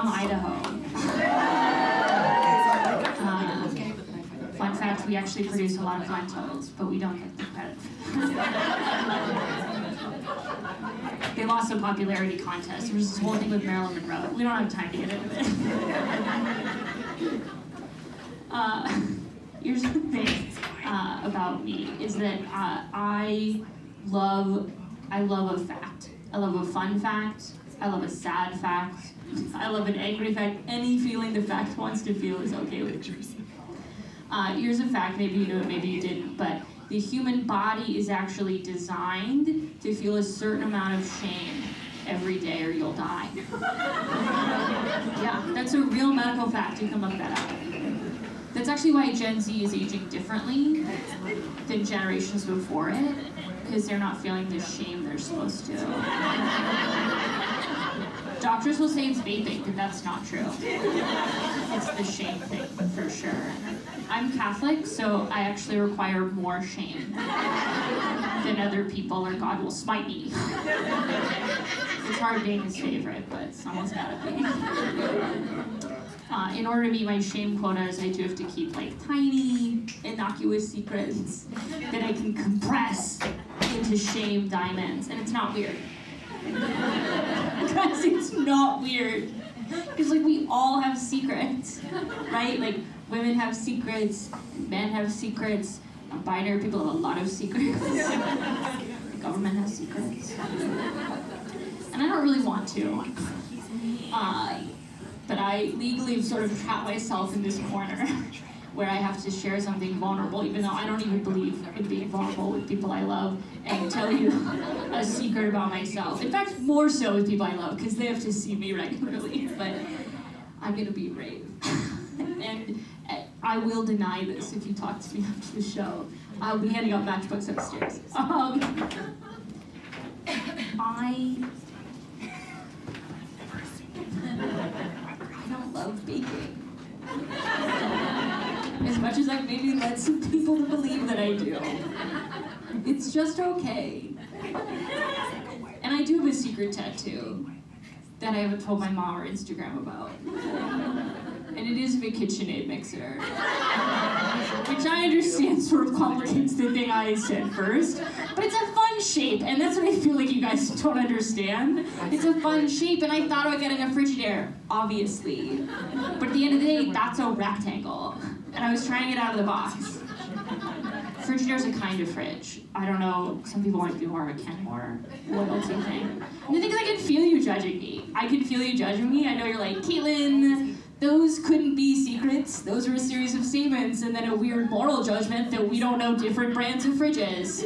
from Idaho. Fun fact, we actually produce a lot of lentils, but we don't get the credit. They lost a popularity contest. There was this whole thing with Marilyn Monroe. We don't have time to get into it. Here's the thing about me, is that I love a fact. I love a fun fact. I love a sad fact. I love an angry fact. Any feeling the fact wants to feel is okay with me. Here's a fact, maybe you knew it, maybe you didn't, but the human body is actually designed to feel a certain amount of shame every day or you'll die. Yeah, that's a real medical fact. You can look that up. That's actually why Gen Z is aging differently than generations before it, because they're not feeling the shame they're supposed to. Doctors will say it's vaping, but that's not true. It's the shame thing, for sure. I'm Catholic, so I actually require more shame than other people, or God will smite me. It's hard being his favorite, but someone's gotta be. In order to meet my shame quotas, I do have to keep like tiny, innocuous secrets that I can compress into shame diamonds, and it's not weird. Guys, it's not weird. Because like we all have secrets, right? Like women have secrets, men have secrets, binary people have a lot of secrets. The government has secrets. And I don't really want to. But I legally have sort of trapped myself in this corner where I have to share something vulnerable, even though I don't even believe in being vulnerable with people I love, and tell you a secret about myself. In fact, more so with people I love, because they have to see me regularly, but I'm gonna be brave. And I will deny this if you talk to me after the show. I'll be handing out matchbooks upstairs. I don't love baking. As much as I've maybe led some people to believe that I do. It's just okay. And I do have a secret tattoo that I haven't told my mom or Instagram about. And it is of a KitchenAid mixer. Which I understand sort of complicates the thing I said first. But it's a fun shape, and that's what I feel like you guys don't understand. It's a fun shape, and I thought about getting a Frigidaire, obviously. But at the end of the day, that's a rectangle. And I was trying it out of the box. Frigidaire's a kind of fridge. I don't know, some people might be more of a Kenmore loyalty thing. And the thing is, I can feel you judging me. I can feel you judging me. I know you're like, Caitlin, those couldn't be secrets. Those are a series of statements and then a weird moral judgment that we don't know different brands of fridges.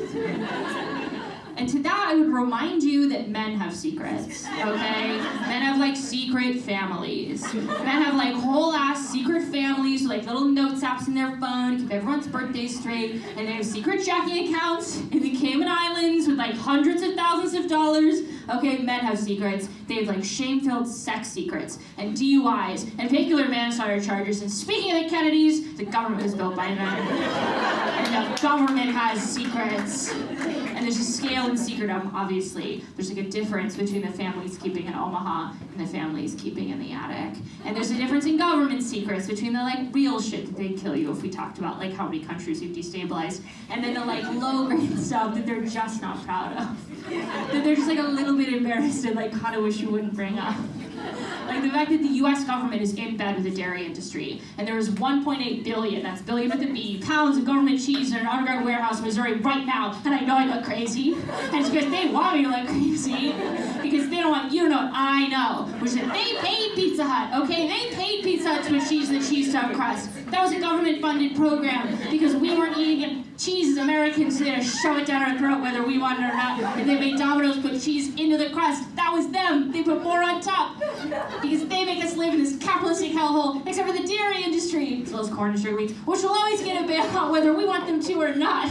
And to that, I would remind you that men have secrets, okay? Men have, like, secret families. Men have, like, whole-ass secret families with, like, little notes apps in their phone, keep everyone's birthdays straight, and they have secret checking accounts in the Cayman Islands with, like, hundreds of thousands of dollars. Okay, men have secrets. They have, like, shame-filled sex secrets, and DUIs, and vehicular manslaughter charges. And speaking of the Kennedys, the government was built by men. And the government has secrets. And there's a scale in secretdom, obviously. There's like a difference between the families keeping in Omaha and the families keeping in the attic. And there's a difference in government secrets between the like real shit that they'd kill you if we talked about like how many countries we've destabilized, and then the like low-grade stuff that they're just not proud of. That they're just like a little bit embarrassed and like kind of wish you wouldn't bring up. Like the fact that the US government is in bed with the dairy industry, and there is 1.8 billion, that's billion with a B, pounds of government cheese in an underground warehouse in Missouri right now, and I know I look crazy, and it's because they want me to look crazy, because they don't want you to know what I know, which is that they paid Pizza Hut, okay? They paid Pizza Hut to put cheese in the cheese tub crust. That was a government-funded program, because we weren't eating cheese as Americans, so they had to shove it down our throat whether we wanted it or not. If they made Domino's put cheese into the crust, that was them. They put more on top. Because they make us live in this capitalistic hellhole, except for the dairy industry, as well as corn and sugar beets, which will always get a bailout whether we want them to or not.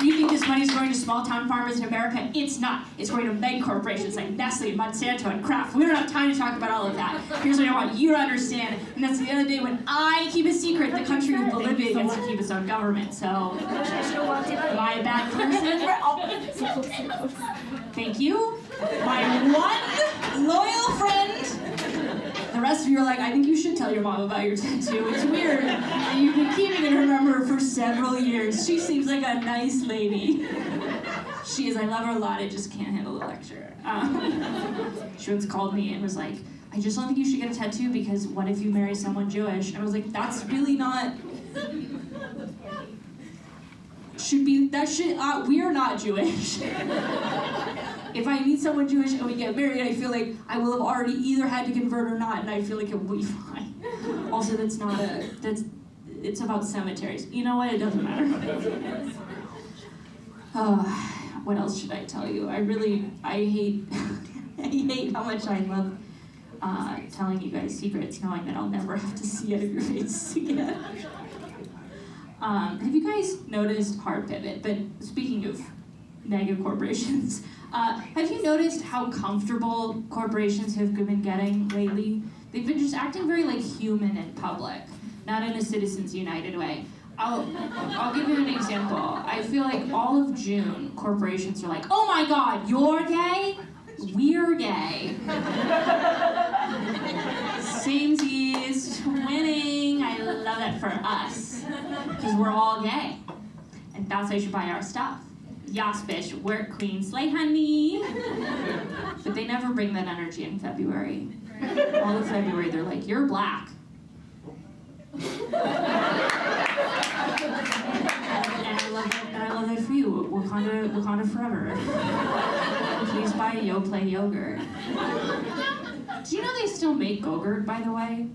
You think this money is going to small-town farmers in America? It's not. It's going to mega corporations like Nestle, Monsanto, and Kraft. We don't have time to talk about all of that. Here's what I want you to understand, and that's the other day when I keep a secret, the country of Bolivia gets to keep its own government, so am I a bad person? Thank you. My one loyal friend. The rest of you are like, I think you should tell your mom about your tattoo. It's weird that you've been keeping it from her for several years. She seems like a nice lady. She is. I love her a lot. I just can't handle the lecture. She once called me and was like, I just don't think you should get a tattoo because what if you marry someone Jewish? And I was like, that's really not... we are not Jewish. If I meet someone Jewish and we get married, I feel like I will have already either had to convert or not, and I feel like it will be fine. Also, it's about cemeteries. You know what? It doesn't matter. What else should I tell you? I hate, I hate how much I love telling you guys secrets, knowing that I'll never have to see out of your faces again. Have you guys noticed, hard pivot, but speaking of mega corporations, have you noticed how comfortable corporations have been getting lately? They've been just acting very like human in public, not in a Citizens United way. I'll give you an example. I feel like all of June, corporations are like, oh my God, you're gay? We're gay. Samesies, winning. I love that for us. Because we're all gay. And that's how you should buy our stuff. Yas, bitch, work queen, slay honey. But they never bring that energy in February. All of February, they're like, you're black. And I love that for you. Wakanda forever. Please buy a Yoplait yogurt. Do you know they still make Go-Gurt, by the way?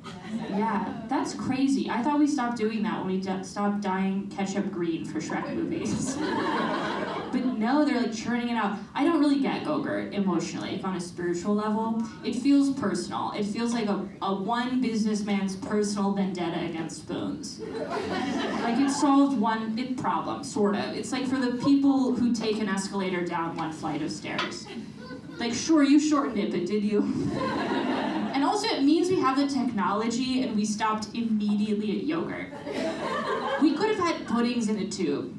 Yeah, that's crazy. I thought we stopped doing that when we stopped dyeing ketchup green for Shrek movies. But no, they're like churning it out. I don't really get Go-Gurt emotionally, like on a spiritual level. It feels personal. It feels like a one businessman's personal vendetta against spoons. Like it solved one problem, sort of. It's like for the people who take an escalator down one flight of stairs. Like, sure, you shortened it, but did you? And also, it means we have the technology and we stopped immediately at yogurt. We could have had puddings in a tube,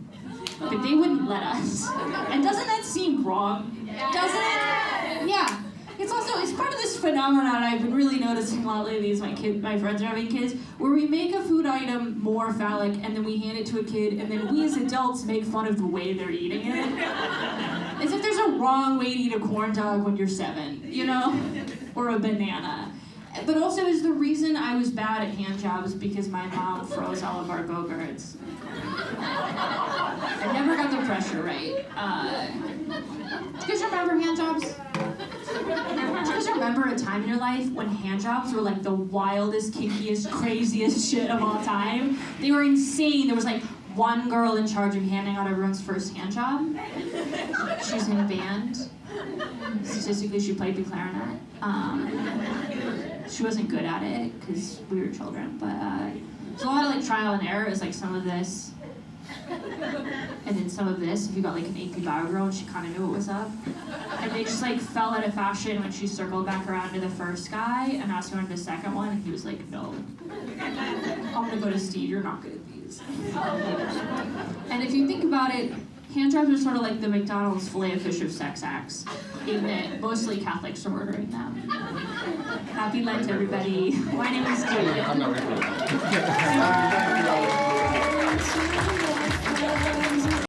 but they wouldn't let us. And doesn't that seem wrong? Doesn't it? Yeah. It's part of this phenomenon I've been really noticing a lot lately as my friends are having kids, where we make a food item more phallic and then we hand it to a kid and then we as adults make fun of the way they're eating it. As if there's a wrong way to eat a corn dog when you're 7, you know? Or a banana. But also is the reason I was bad at hand jobs because my mom froze all of our Go-Gurts. I never got the pressure right. Do you guys remember hand jobs? Do you guys remember a time in your life when hand jobs were like the wildest, kinkiest, craziest shit of all time? They were insane. There was like one girl in charge of handing out everyone's first hand job. She was in a band. Statistically, she played the clarinet. She wasn't good at it because we were children, but there's a lot of like trial and error. It's like some of this, and then some of this. If you got like an AP Bio girl and she kind of knew what was up, and they just like fell out of fashion when she circled back around to the first guy and asked him to the second one, and he was like, "No, I'm gonna go to Steve. You're not good at these." And if you think about it, hand jobs are sort of like the McDonald's Filet-O-Fish of sex acts, in that mostly Catholics are ordering them. Happy Lent, everybody. My name is David. I'm not recording.